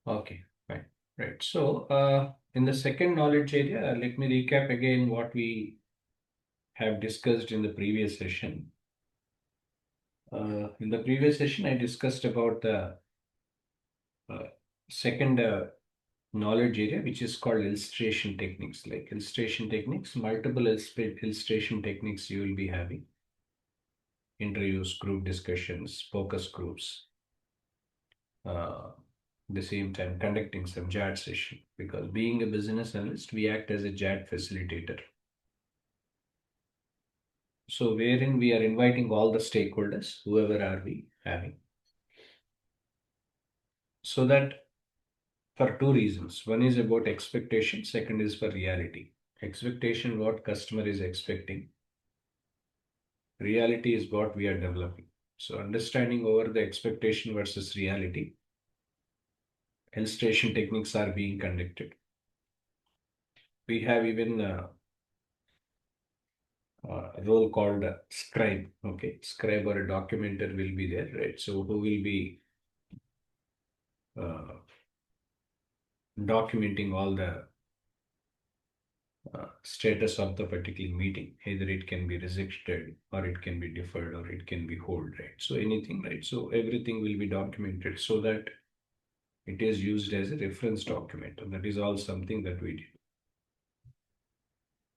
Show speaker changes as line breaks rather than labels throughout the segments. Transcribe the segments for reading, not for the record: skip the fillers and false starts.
Okay, fine. Right. So, in the second knowledge area, let me recap again what we have discussed in the previous session. In the previous session, I discussed about the uh, second knowledge area, which is called illustration techniques. Like illustration techniques, multiple illustration techniques you will be having: interviews, group discussions, focus groups. The same time conducting some JAT session, because being a business analyst, we act as a JAT facilitator. So wherein we are inviting all the stakeholders, whoever are we having, so that for two reasons. One is about expectation, second is for reality. Expectation, what customer is expecting. Reality is what we are developing. So understanding over the expectation versus reality, illustration techniques are being conducted. We have even role called scribe. Okay, scribe or a documenter will be there, right? So who will be uh, documenting all the status of the particular meeting. Either it can be rejected, or it can be deferred, or it can be hold, right? So anything, right? So everything will be documented so that it is used as a reference document, and that is all something that we did.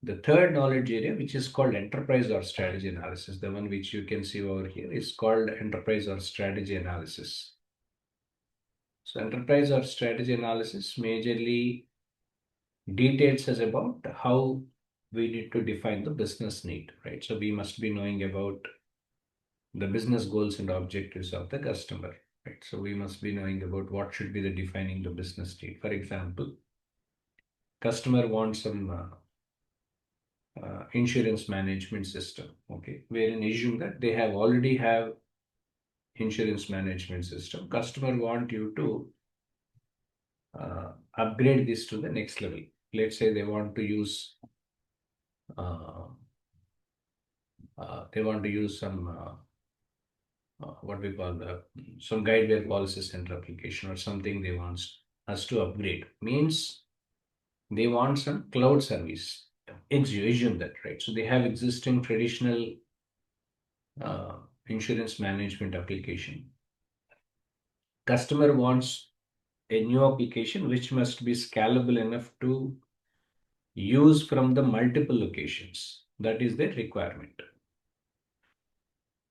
The third knowledge area, which is called enterprise or strategy analysis, the one which you can see over here, is called enterprise or strategy analysis. So enterprise or strategy analysis majorly details us about how we need to define the business need, right? So we must be knowing about the business goals and objectives of the customer, right? So we must be knowing about what should be the defining the business need. For example, customer wants some insurance management system, okay, wherein assume that they have already have insurance management system. Customer want you to upgrade this to the next level. Let's say they want to use uh, some what we call the some Guidewire policy center application or something. They want us to upgrade, means they want some cloud service. Assume that, right? So they have existing traditional uh, insurance management application. Customer wants a new application which must be scalable enough to use from the multiple locations. That is the requirement.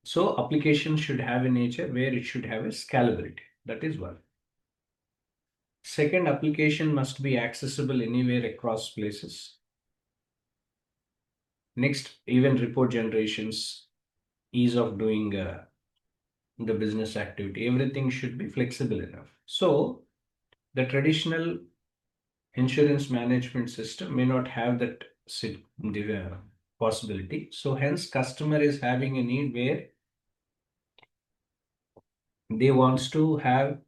So application should have a nature where it should have a scalability. That is one. Second, application must be accessible anywhere across places. Next, even report generations, ease of doing the business activity, everything should be flexible enough. So the traditional insurance management system may not have that possibility. So hence customer is having a need where they wants to have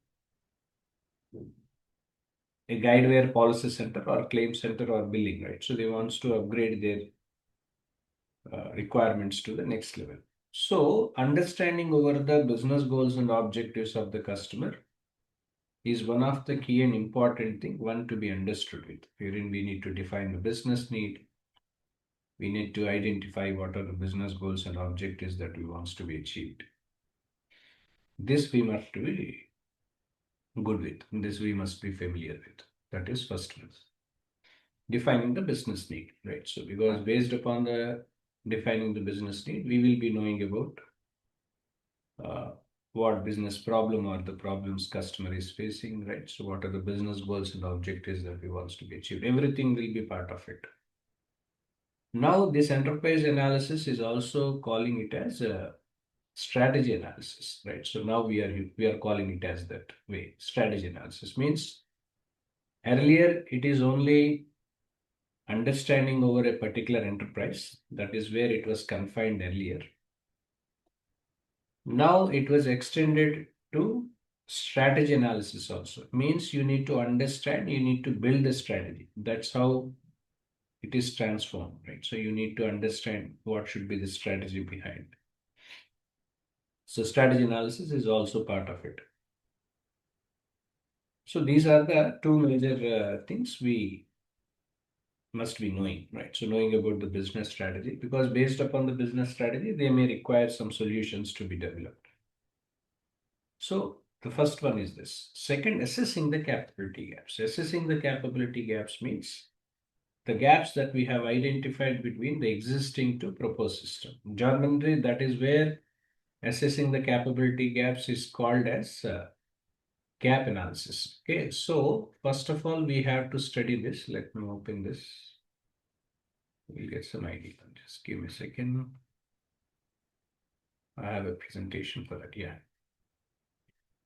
a Guidewire policy center or claim center or billing, right? So they wants to upgrade their requirements to the next level. So understanding over the business goals and objectives of the customer is one of the key and important thing, one to be understood with, wherein we need to define the business need. We need to identify what are the business goals and objectives that we wants to be achieved. This we must be good with. This we must be familiar with. That is first one. Defining the business need, right? So because based upon the defining the business need, we will be knowing about what business problem or the problems customer is facing, right? So what are the business goals and objectives that we wants to be achieved? Everything will be part of it. Now this enterprise analysis is also calling it as a strategy analysis, right? So now we are calling it as that way. Strategy analysis means earlier it is only understanding over a particular enterprise. That is where it was confined earlier. Now it was extended to strategy analysis also. Means you need to understand, you need to build the strategy. That's how it is transformed, right? So you need to understand what should be the strategy behind. So strategy analysis is also part of it. So these are the two major things we must be knowing, right? So knowing about the business strategy, because based upon the business strategy, they may require some solutions to be developed. So the first one is this. Second, assessing the capability gaps. Assessing the capability gaps means the gaps that we have identified between the existing to proposed system. Generally, that is where assessing the capability gaps is called as gap analysis. Okay, so first of all, we have to study this. Let me open this. We'll get some idea. Just give me a second. I have a presentation for that. Yeah.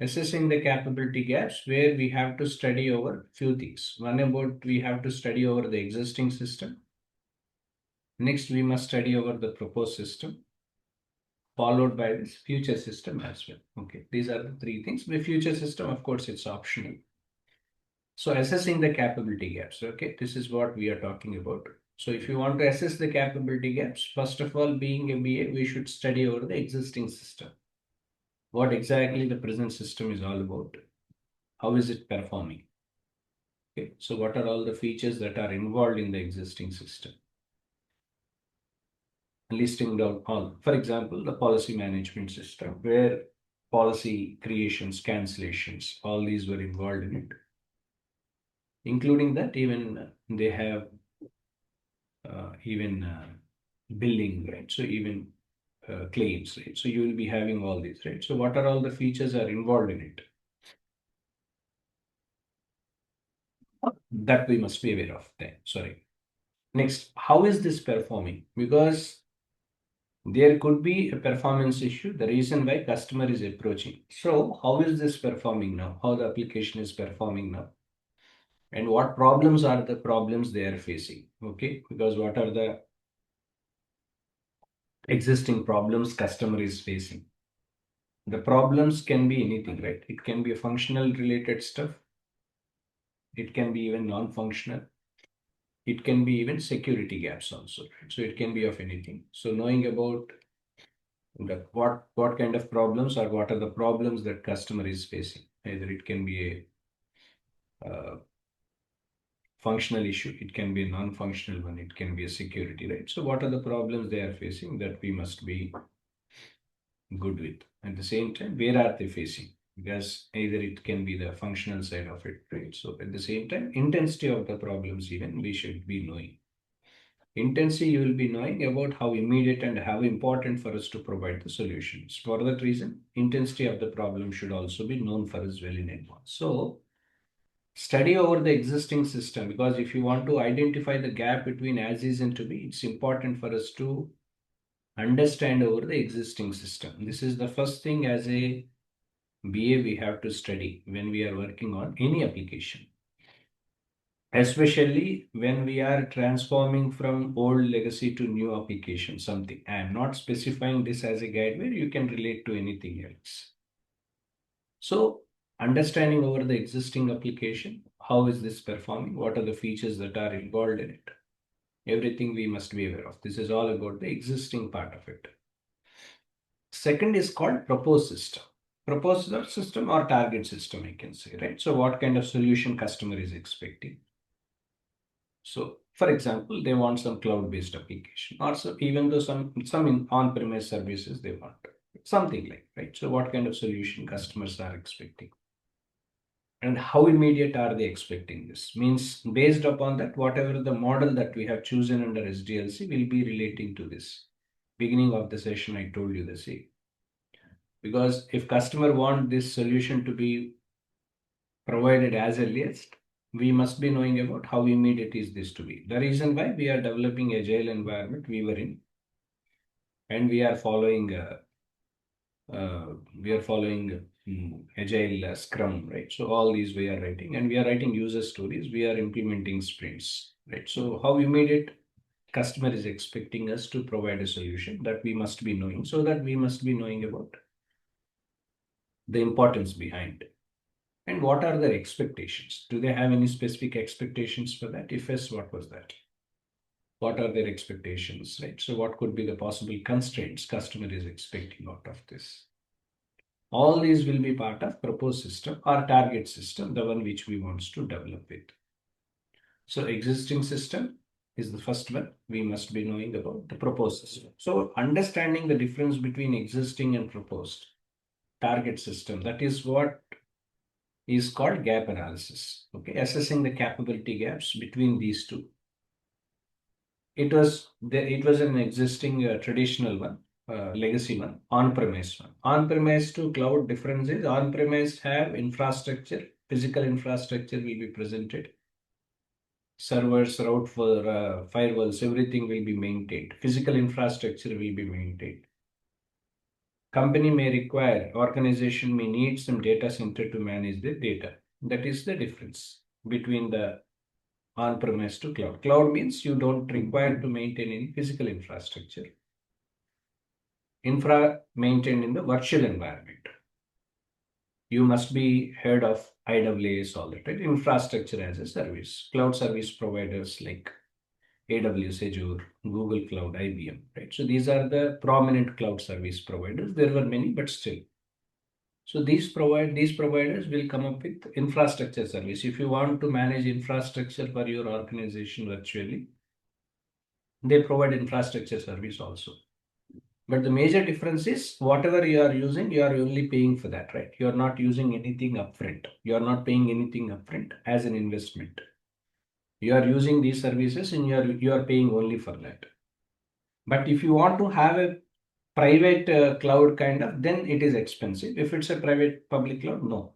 Assessing the capability gaps, where we have to study over few things. One, about we have to study over the existing system. Next, we must study over the proposed system, followed by this future system as well. Okay, these are the three things. The future system, of course, it's optional. So assessing the capability gaps. Okay, this is what we are talking about. So if you want to assess the capability gaps, first of all, being a BA, we should study over the existing system. What exactly the present system is all about. How is it performing? Okay, so what are all the features that are involved in the existing system? Listing down all, for example, the policy management system, where policy creations, cancellations, all these were involved in it. Including that, even they have even billing, right? So even claims, right? So you will be having all these, right? So what are all the features are involved in it? That we must be aware of then. Sorry. Next, how is this performing? Because there could be a performance issue, the reason why customer is approaching. So how is this performing now? How the application is performing now? And what problems are the problems they are facing? Okay, because what are the existing problems customer is facing? The problems can be anything, right? It can be a functional related stuff. It can be even non-functional. It can be even security gaps also, right? So it can be of anything. So knowing about what kind of problems or what are the problems that customer is facing. Either it can be a functional issue, it can be a non-functional one, it can be a security, right? So what are the problems they are facing that we must be good with? At the same time, where are they facing? Because either it can be the functional side of it, right? So at the same time, intensity of the problems even we should be knowing. Intensity, you will be knowing about how immediate and how important for us to provide the solutions. For that reason, intensity of the problem should also be known for us well in advance. So study over the existing system, because if you want to identify the gap between as is and to be, it's important for us to understand over the existing system. This is the first thing as a BA we have to study when we are working on any application. Especially when we are transforming from old legacy to new application, something. I am not specifying this as a guide where you can relate to anything else. So understanding over the existing application, how is this performing? What are the features that are involved in it? Everything we must be aware of. This is all about the existing part of it. Second is called proposed system. Proposed system or target system, I can say, right? So what kind of solution customer is expecting? So, for example, they want some cloud-based application, or so, even though some in on-premise services they want something like, right. So, what kind of solution customers are expecting, and how immediate are they expecting this? Means based upon that, whatever the model that we have chosen under SDLC will be relating to this. Beginning of the session, I told you the same. Because if customer want this solution to be provided as earliest, we must be knowing about how immediate is this to be. The reason why we are developing agile environment we were in, and we are following agile scrum, right? So all these we are writing, and we are writing user stories. We are implementing sprints, right? So how immediate customer is expecting us to provide a solution, that we must be knowing, so that we must be knowing about the importance behind. And what are their expectations? Do they have any specific expectations for that? If yes, what was that? What are their expectations, right? So what could be the possible constraints customer is expecting out of this? All these will be part of proposed system or target system, the one which we want to develop with. So existing system is the first one. We must be knowing about the proposed system. So understanding the difference between existing and proposed target system, that is what is called gap analysis. Okay, assessing the capability gaps between these two. It was an existing traditional one, legacy one, on-premise one. On-premise to cloud difference is on-premise have infrastructure, physical infrastructure will be presented. Servers, route for firewalls, everything will be maintained. Physical infrastructure will be maintained. Company may require, organization may need some data center to manage the data. That is the difference between the on-premise to cloud. Cloud means you don't require to maintain any physical infrastructure. Infra maintained in the virtual environment. You must be heard of IaaS all the time. Infrastructure as a service. Cloud service providers like AWS, Azure, Google Cloud, IBM, right? So these are the prominent cloud service providers. There were many, but still. So these providers will come up with infrastructure service. If you want to manage infrastructure for your organization virtually, they provide infrastructure service also. But the major difference is whatever you are using, you are only paying for that, right? You are not using anything upfront. You are not paying anything upfront as an investment. You are using these services and you are paying only for that. But if you want to have a private cloud kind of, then it is expensive. If it's a private public cloud, no.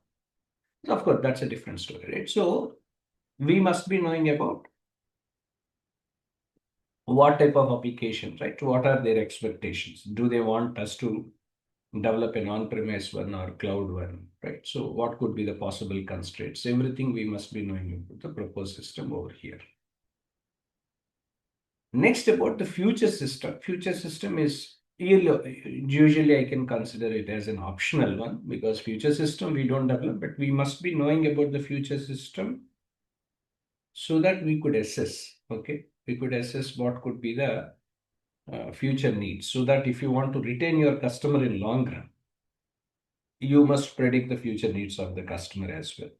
So of course, that's a different story, right? So we must be knowing about what type of application, right? What are their expectations? Do they want us to develop an on-premise one or cloud one, right? So what could be the possible constraints? Everything we must be knowing about the proposed system over here. Next, about the future system. Future system is usually I can consider it as an optional one because future system we don't develop, but we must be knowing about the future system so that we could assess. Okay, we could assess what could be the future needs, so that if you want to retain your customer in long run, you must predict the future needs of the customer as well.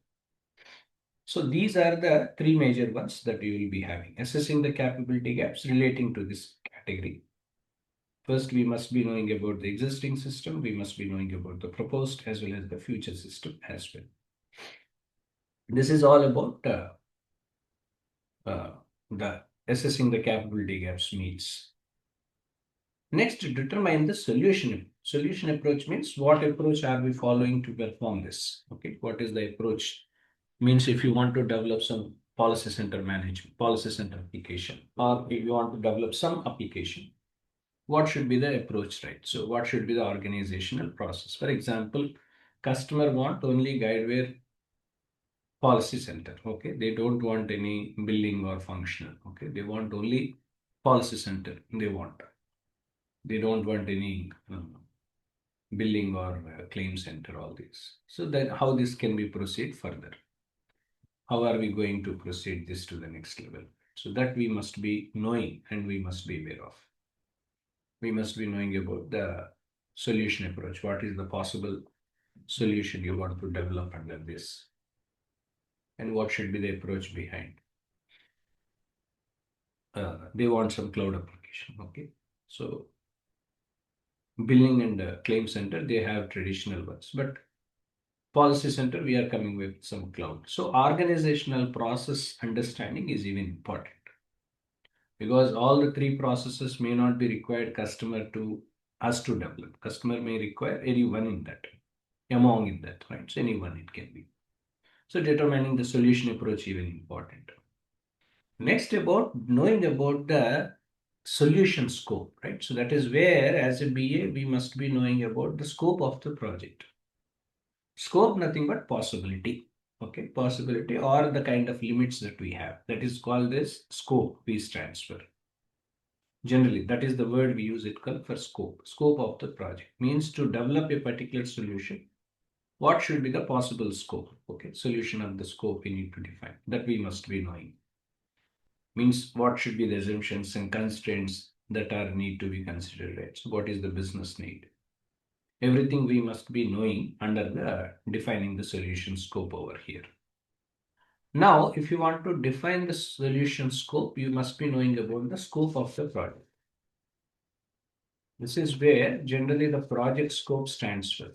So these are the three major ones that you will be having. Assessing the capability gaps relating to this category. First, we must be knowing about the existing system. We must be knowing about the proposed as well as the future system as well. This is all about the assessing the capability gaps needs. Next, determine the solution. Solution approach means what approach are we following to perform this? Okay, what is the approach? Means if you want to develop some policy center management, policy center application, or if you want to develop some application, what should be the approach, right? So what should be the organizational process? For example, customer want only Guidewire policy center. Okay, they don't want any billing or functional. Okay, they want only policy center. They don't want any billing or claim center. All this. So then, how this can be proceed further? How are we going to proceed this to the next level? So that we must be knowing and we must be aware of. We must be knowing about the solution approach. What is the possible solution you want to develop under this? And what should be the approach behind? They want some cloud application. Okay. So billing and claim center, they have traditional ones, but policy center, we are coming with some cloud. So organizational process understanding is even important because all the three processes may not be required customer to us to develop. Customer may require anyone in that, among in that, right? So anyone it can be. So determining the solution approach even important. Next, about knowing about the solution scope, right? So that is where as a BA, we must be knowing about the scope of the project. Scope, nothing but possibility. Okay, possibility or the kind of limits that we have. That is called as scope, we stands for. Generally, that is the word we use it called for scope. Scope of the project means to develop a particular solution. What should be the possible scope? Okay, solution of the scope we need to define. That we must be knowing. Means what should be the assumptions and constraints that are need to be considered, right? So what is the business need? Everything we must be knowing under the defining the solution scope over here. Now, if you want to define the solution scope, you must be knowing about the scope of the project. This is where generally the project scope stands for.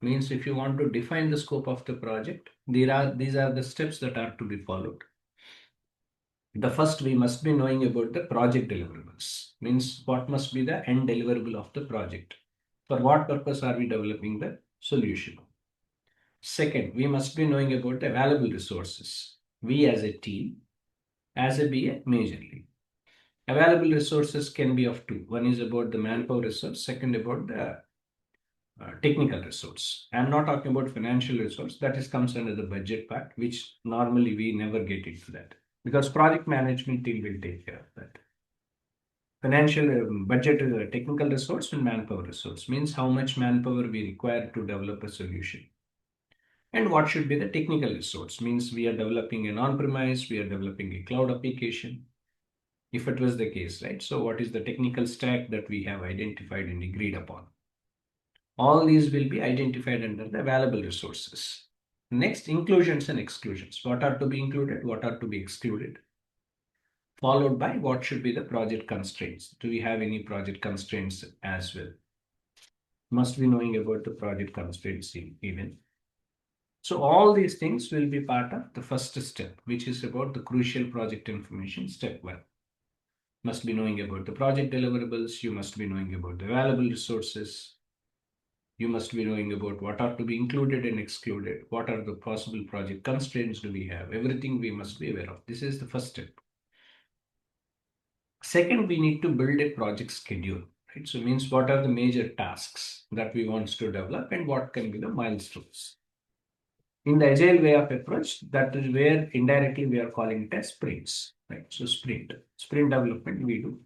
Means if you want to define the scope of the project, these are the steps that are to be followed. The first, we must be knowing about the project deliverables. Means what must be the end deliverable of the project. For what purpose are we developing the solution? Second, we must be knowing about the available resources. We as a team, as a BA, majorly. Available resources can be of two. One is about the manpower resource, second about the technical resource. I'm not talking about financial resource. That is comes under the budget part, which normally we never get into that because project management team will take care of that. Financial budget is a technical resource and manpower resource means how much manpower we require to develop a solution. And what should be the technical resource means we are developing an on-premise, we are developing a cloud application. If it was the case, right? So what is the technical stack that we have identified and agreed upon? All these will be identified under the available resources. Next, inclusions and exclusions. What are to be included? What are to be excluded? Followed by what should be the project constraints. Do we have any project constraints as well? Must be knowing about the project constraints even. So all these things will be part of the first step, which is about the crucial project information, step 1. Must be knowing about the project deliverables. You must be knowing about the available resources. You must be knowing about what are to be included and excluded. What are the possible project constraints do we have? Everything we must be aware of. This is the first step. Second, we need to build a project schedule. Right? So means what are the major tasks that we want to develop and what can be the milestones. In the agile way of approach, that is where indirectly we are calling it as sprints. Right? So sprint development we do,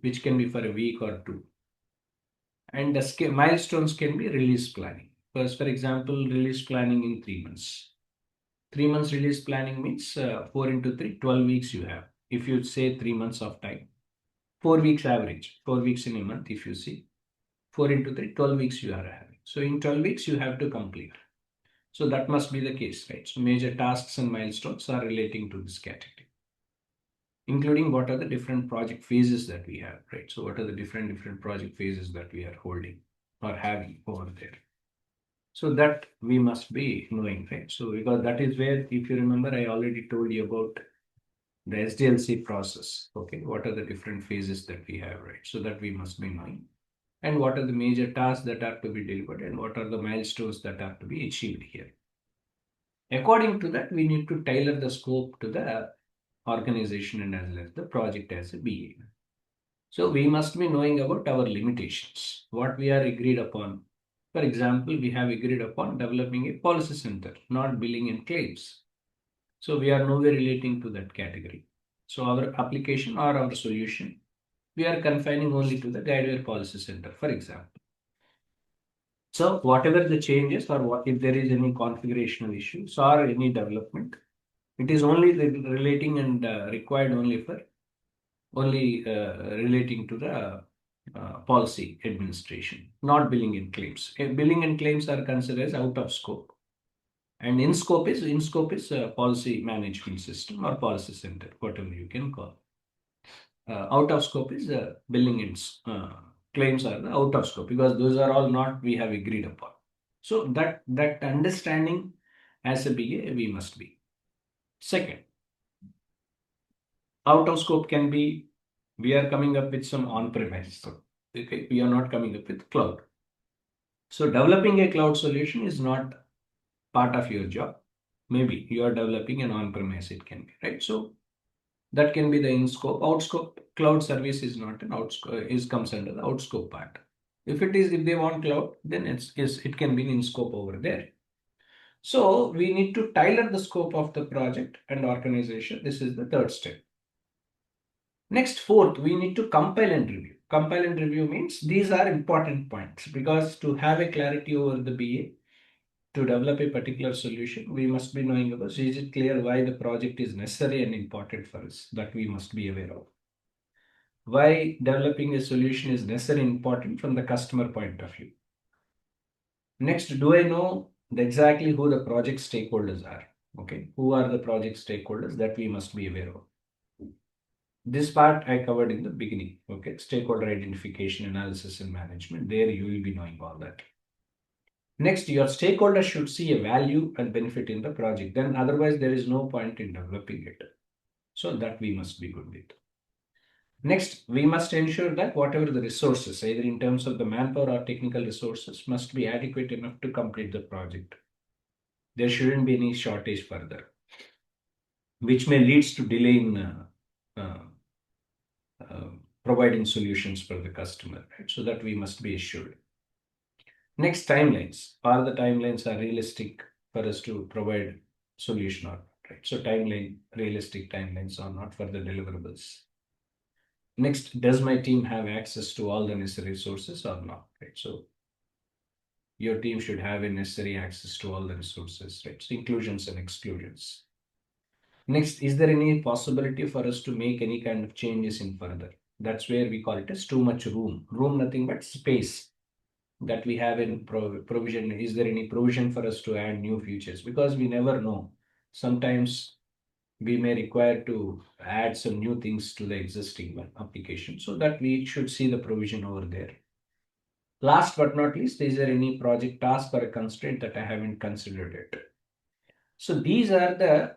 which can be for a week or two. And the milestones can be release planning. First, for example, release planning in 3 months. 3 months release planning means 4 into 3, 12 weeks you have. If you say 3 months of time, 4 weeks average, 4 weeks in a month, if you see 4 into 3, 12 weeks you are having. So in 12 weeks, you have to complete. So that must be the case, right? So major tasks and milestones are relating to this category, including what are the different project phases that we have, right? So what are the different project phases that we are holding or having over there? So that we must be knowing, right? So because that is where, if you remember, I already told you about the SDLC process. Okay, what are the different phases that we have, right? So that we must be knowing. And what are the major tasks that are to be delivered and what are the milestones that are to be achieved here. According to that, we need to tailor the scope to the organization and as well as the project as a BA. So we must be knowing about our limitations, what we are agreed upon. For example, we have agreed upon developing a policy center, not billing and claims. So we are nowhere relating to that category. So our application or our solution, we are confining only to the Guidewire policy center, for example. So whatever the changes or what if there is any configurational issues or any development, it is only relating and required only for relating to the policy administration, not billing and claims. Billing and claims are considered as out of scope, and in scope is policy management system or policy center, whatever you can call. Out of scope is billing and claims are the out of scope because those are all not we have agreed upon. So that understanding as a BA we must be. Second, out of scope can be we are coming up with some on-premise. So, okay, we are not coming up with cloud. So developing a cloud solution is not part of your job. Maybe you are developing an on-premise, it can be, right? So that can be the in-scope. Out-scope cloud service is not an out-scope, is comes under the out-scope part. If they want cloud, then it can be in scope over there. So we need to tailor the scope of the project and organization. This is the third step. Next, fourth, we need to compile and review. Compile and review means these are important points because to have a clarity over the BA, to develop a particular solution, we must be knowing about is it clear why the project is necessary and important for us that we must be aware of. Why developing a solution is necessary and important from the customer point of view. Next, do I know exactly who the project stakeholders are? Okay, who are the project stakeholders that we must be aware of? This part I covered in the beginning. Okay, stakeholder identification, analysis, and management. There you will be knowing all that. Next, your stakeholders should see a value and benefit in the project. Then otherwise there is no point in developing it. So that we must be good with. Next, we must ensure that whatever the resources, either in terms of the manpower or technical resources, must be adequate enough to complete the project. There shouldn't be any shortage further, which may leads to delay in uh, uh, providing solutions for the customer, right? So that we must be assured. Next, timelines. Are the timelines are realistic for us to provide solution or not, right? So realistic timelines are not for the deliverables. Next, does my team have access to all the necessary resources or not, right? So your team should have a necessary access to all the resources, right? So inclusions and exclusions. Next, is there any possibility for us to make any kind of changes in further? That's where we call it as too much room. Room, nothing but space that we have in provision. Is there any provision for us to add new features? Because we never know. Sometimes we may require to add some new things to the existing one application, so that we should see the provision over there. Last but not least, is there any project task or a constraint that I haven't considered it? So these are the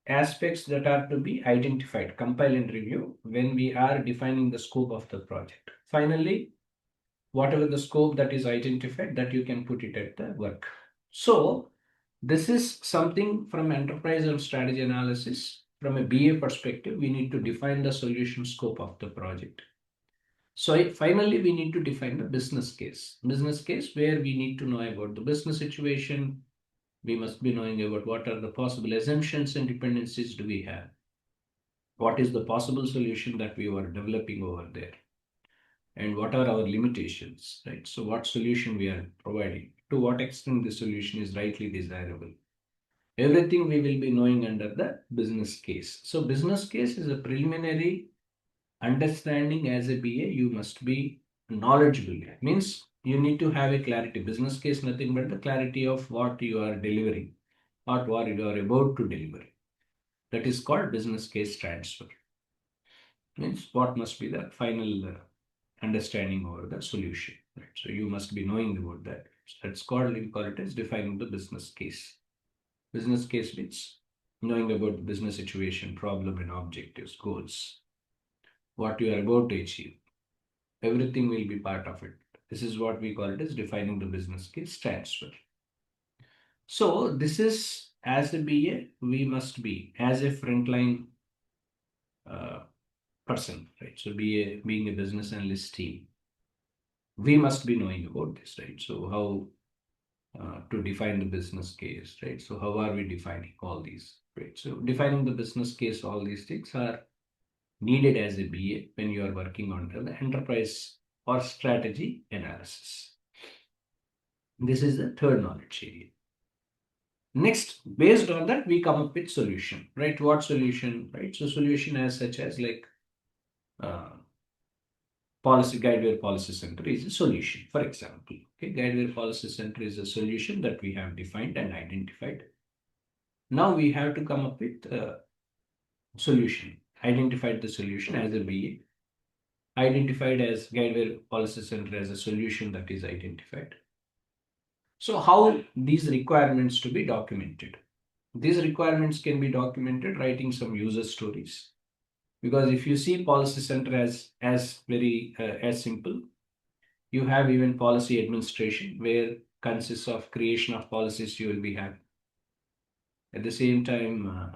aspects that are to be identified, compile and review when we are defining the scope of the project. Finally, whatever the scope that is identified, that you can put it at the work. So this is something from enterprise and strategy analysis. From a BA perspective, we need to define the solution scope of the project. So finally, we need to define the business case. Business case where we need to know about the business situation. We must be knowing about what are the possible assumptions and dependencies do we have. What is the possible solution that we were developing over there? And what are our limitations, right? So what solution we are providing, to what extent the solution is rightly desirable. Everything we will be knowing under the business case. So business case is a preliminary understanding. As a BA, you must be knowledgeable. It means you need to have a clarity. Business case, nothing but the clarity of what you are delivering, or what you are about to deliver. That is called business case transfer. Means what must be the final understanding over the solution. Right? So you must be knowing about that. So that's called, we call it as defining the business case. Business case means knowing about the business situation, problem and objectives, goals, what you are about to achieve. Everything will be part of it. This is what we call it as defining the business case transfer. So this is, as a BA, we must be as a frontline uh, person, right? So being a business analyst team, we must be knowing about this, right? So how to define the business case, right? So how are we defining all these, right? So defining the business case, all these things are needed as a BA when you are working on the enterprise or strategy analysis. This is the third knowledge area. Next, based on that, we come up with solution, right? What solution, right? So solution as such as like uh, Guidewire Policy Center is a solution, for example. Okay, Guidewire Policy Center is a solution that we have defined and identified. Now we have to come up with a solution. Identified the solution as a BA. Identified as Guidewire Policy Center as a solution that is identified. So how these requirements to be documented? These requirements can be documented writing some user stories. Because if you see Policy Center as very as simple, you have even policy administration, where consists of creation of policies you will be having. At the same time,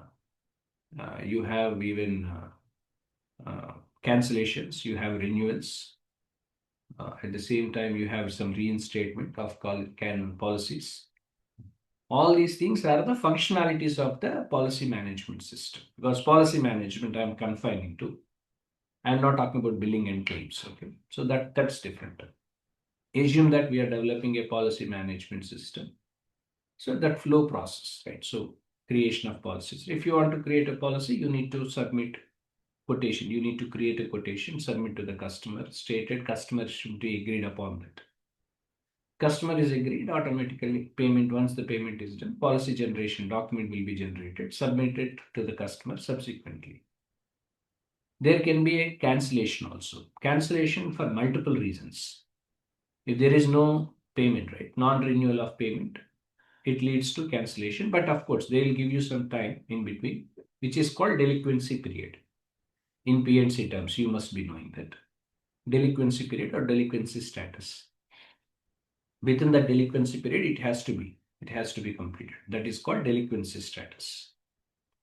you have even cancellations, you have renewals. At the same time, you have some reinstatement of canon policies. All these things are the functionalities of the policy management system. Because policy management I'm confining to. I'm not talking about billing and claims. Okay, so that's different. Assume that we are developing a policy management system. So that flow process, right? So creation of policies. If you want to create a policy, you need to submit quotation. You need to create a quotation, submit to the customer, stated customer should be agreed upon that. Customer is agreed, automatically payment, once the payment is done, policy generation document will be generated, submitted to the customer subsequently. There can be a cancellation also. Cancellation for multiple reasons. If there is no payment, right, non-renewal of payment, it leads to cancellation. But of course, they will give you some time in between, which is called delinquency period. In P&C terms, you must be knowing that. Delinquency period or delinquency status. Within that delinquency period, it has to be completed. That is called delinquency status.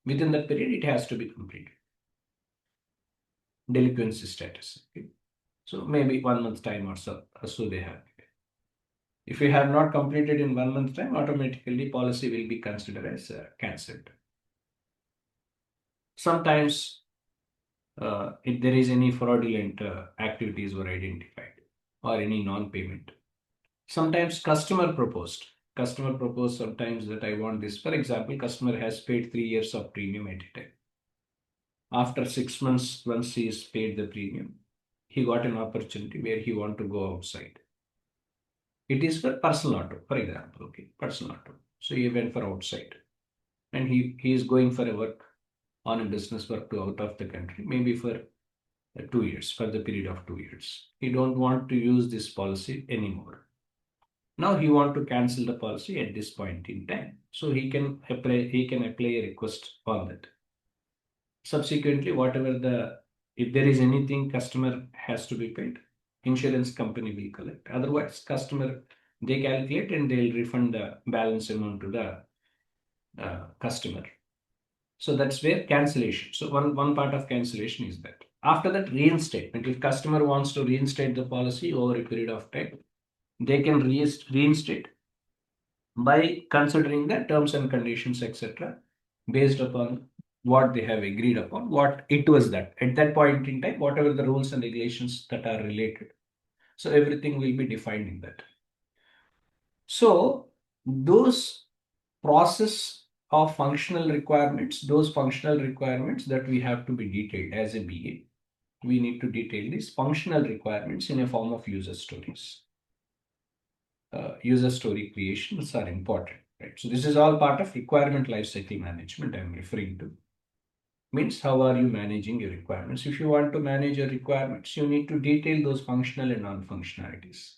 Within that period, it has to be completed. Delinquency status. Okay. So maybe 1 month time or so they have. If you have not completed in 1 month time, automatically policy will be considered as cancelled. Sometimes if there is any fraudulent activities were identified or any non-payment. Sometimes customer proposed sometimes that I want this. For example, customer has paid 3 years of premium at a time. After 6 months, once he has paid the premium, he got an opportunity where he want to go outside. It is for personal auto, for example, okay, personal auto. So he went for outside and he is going for a work on a business work to out of the country, maybe for 2 years, for the period of 2 years. He don't want to use this policy anymore. Now he want to cancel the policy at this point in time. So he can apply a request on that. Subsequently, if there is anything customer has to be paid, insurance company will collect. Otherwise, customer, they calculate and they'll refund the balance amount to the customer. So that's where cancellation. So one part of cancellation is that. After that, reinstatement. If customer wants to reinstate the policy over a period of time, they can reinstate by considering the terms and conditions, etc., based upon what they have agreed upon, what it was that at that point in time, whatever the rules and regulations that are related. So everything will be defined in that. So those process of functional requirements, those functional requirements that we have to be detailed as a BA, we need to detail these functional requirements in a form of user stories. User story creations are important, right? So this is all part of requirement lifecycle management I'm referring to. Means how are you managing your requirements? If you want to manage your requirements, you need to detail those functional and non-functionalities.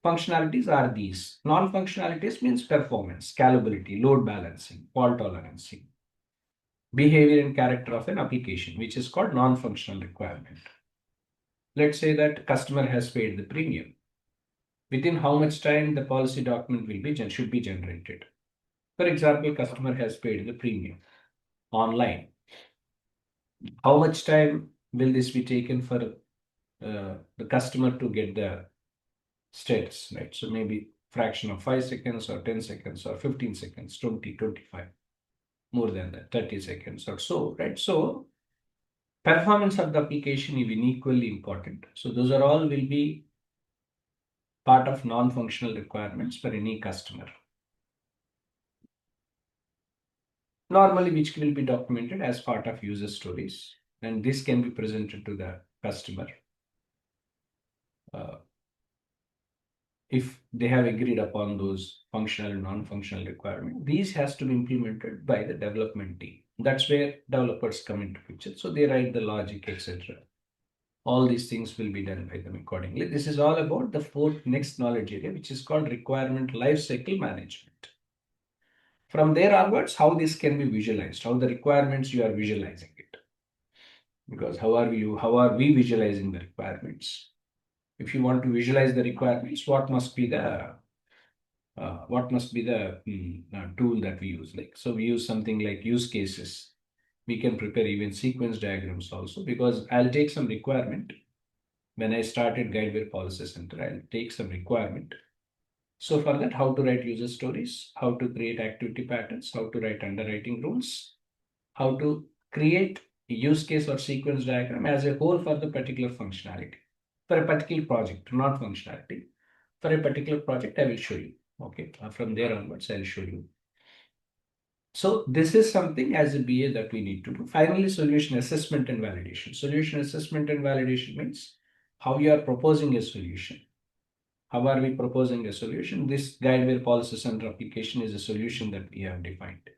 Functionalities are these. Non-functionalities means performance, scalability, load balancing, fault tolerancing, behavior and character of an application, which is called non-functional requirement. Let's say that customer has paid the premium. Within how much time the policy document should be generated. For example, customer has paid the premium online. How much time will this be taken for the customer to get the status, right? So maybe fraction of 5 seconds or 10 seconds or 15 seconds, 20, 25, more than that, 30 seconds or so, right? So performance of the application is equally important. So those are all will be part of non-functional requirements for any customer. Normally, which will be documented as part of user stories, and this can be presented to the customer. If they have agreed upon those functional and non-functional requirements, these has to be implemented by the development team. That's where developers come into picture. So they write the logic, etc. All these things will be done by them accordingly. This is all about the fourth next knowledge area, which is called requirement lifecycle management. From there onwards, how this can be visualized, how the requirements you are visualizing it. Because how are we visualizing the requirements? If you want to visualize the requirements, what must be the tool that we use? Like, so we use something like use cases. We can prepare even sequence diagrams also, because I'll take some requirement. When I started Guidewire Policy Center, I'll take some requirement. So for that, how to write user stories, how to create activity patterns, how to write underwriting rules, how to create a use case or sequence diagram as a whole for the particular functionality. For a particular project, not functionality. For a particular project, I will show you. Okay, from there onwards, I'll show you. So this is something as a BA that we need to do. Finally, solution assessment and validation. Solution assessment and validation means how you are proposing a solution. How are we proposing a solution? This Guidewire Policy Center application is a solution that we have defined.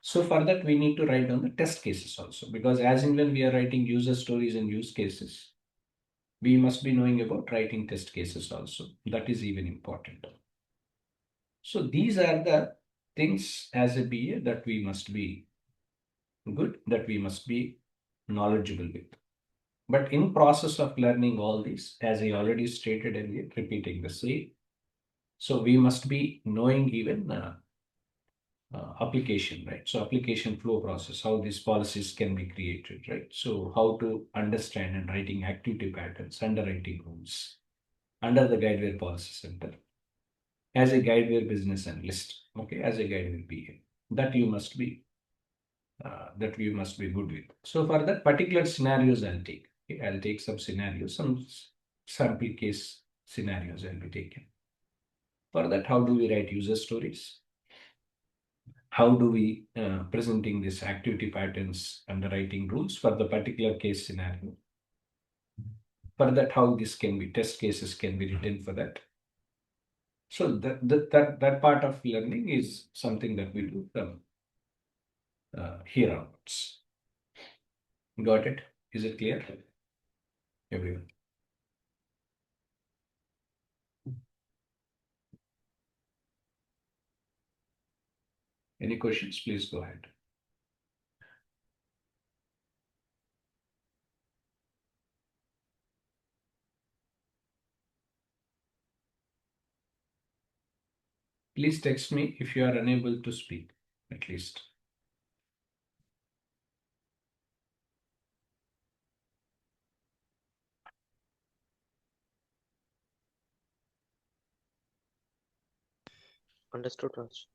So for that, we need to write down the test cases also, because as and when we are writing user stories and use cases, we must be knowing about writing test cases also. That is even important. So these are the things as a BA that we must be good, that we must be knowledgeable with. But in process of learning all these, as I already stated earlier, repeating the same, so we must be knowing even application, right? So application flow process, how these policies can be created, right? So how to understand and writing activity patterns, underwriting rules under the Guidewire Policy Center as a Guidewire business analyst, okay, as a Guideware PA, that you must be good with. So for that particular scenarios, I'll take. Okay, I'll take some scenarios, some sample case scenarios I'll be taking. For that, how do we write user stories? How do we presenting this activity patterns underwriting rules for the particular case scenario? For that, how this can be test cases can be written for that. So that part of learning is something that we do from here onwards. Got it? Is it clear, everyone? Any questions? Please go ahead. Please text me if you are unable to speak, at least.
Understood, Raj.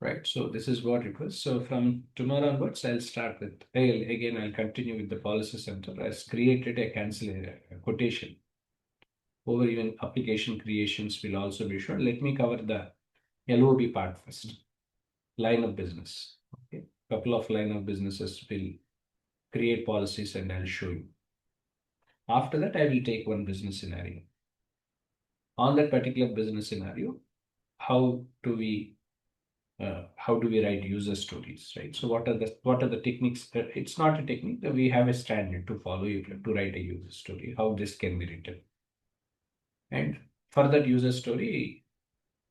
Right, so this is what it was. So from tomorrow onwards, I'll start with, I'll continue with the policy center. I've created a quotation over even application creations will also be shown. Let me cover the LOB part first. Line of business. Okay, couple of line of businesses will create policies and I'll show you. After that, I will take one business scenario. On that particular business scenario, how do we write user stories, right? So what are the techniques? It's not a technique. We have a standard to follow to write a user story. How this can be written, and for that user story,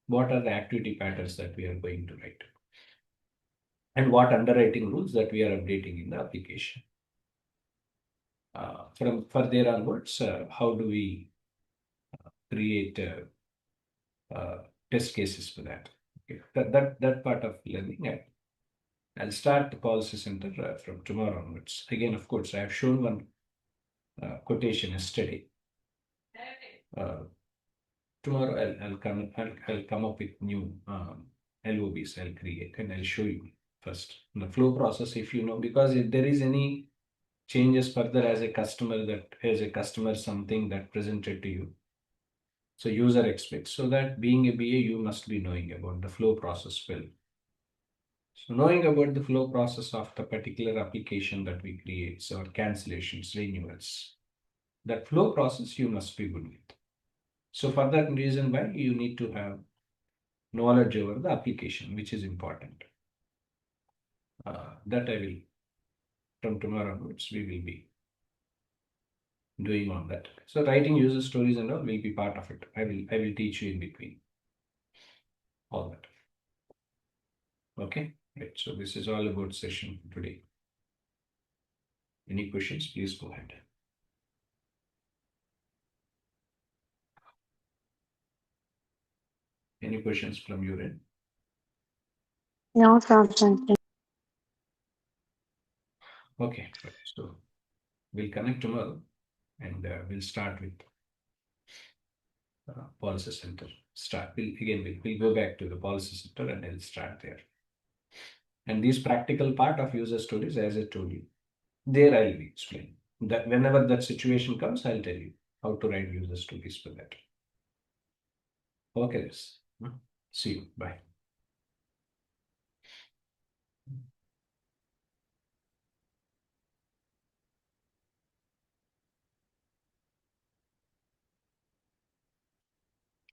what are the activity patterns that we are going to write, and what underwriting rules that we are updating in the application. For there onwards, how do we create test cases for that? Okay. That part of learning. I'll start the policy center from tomorrow onwards. Again, of course, I have shown one quotation yesterday. Tomorrow I'll come up with new LOBs. I'll create and I'll show you first the flow process. If you know, because if there is any changes further as a customer something that presented to you, so user expects, so that being a BA you must be knowing about the flow process well. So knowing about the flow process of the particular application that we create, so cancellations, renewals, that flow process you must be good with. So for that reason why you need to have knowledge over the application, which is important. That I will, from tomorrow onwards, we will be doing on that. So writing user stories and all will be part of it. I will teach you in between all that. Okay, right. So this is all about session today. Any questions? Please go ahead. Any questions from your end?
No, problem.
Okay, right. So we'll connect tomorrow and we'll start with policy center. We'll go back to the policy center and I'll start there. And this practical part of user stories, as I told you, there I'll be explaining that whenever that situation comes, I'll tell you how to write user stories for that. Okay, see you. Bye.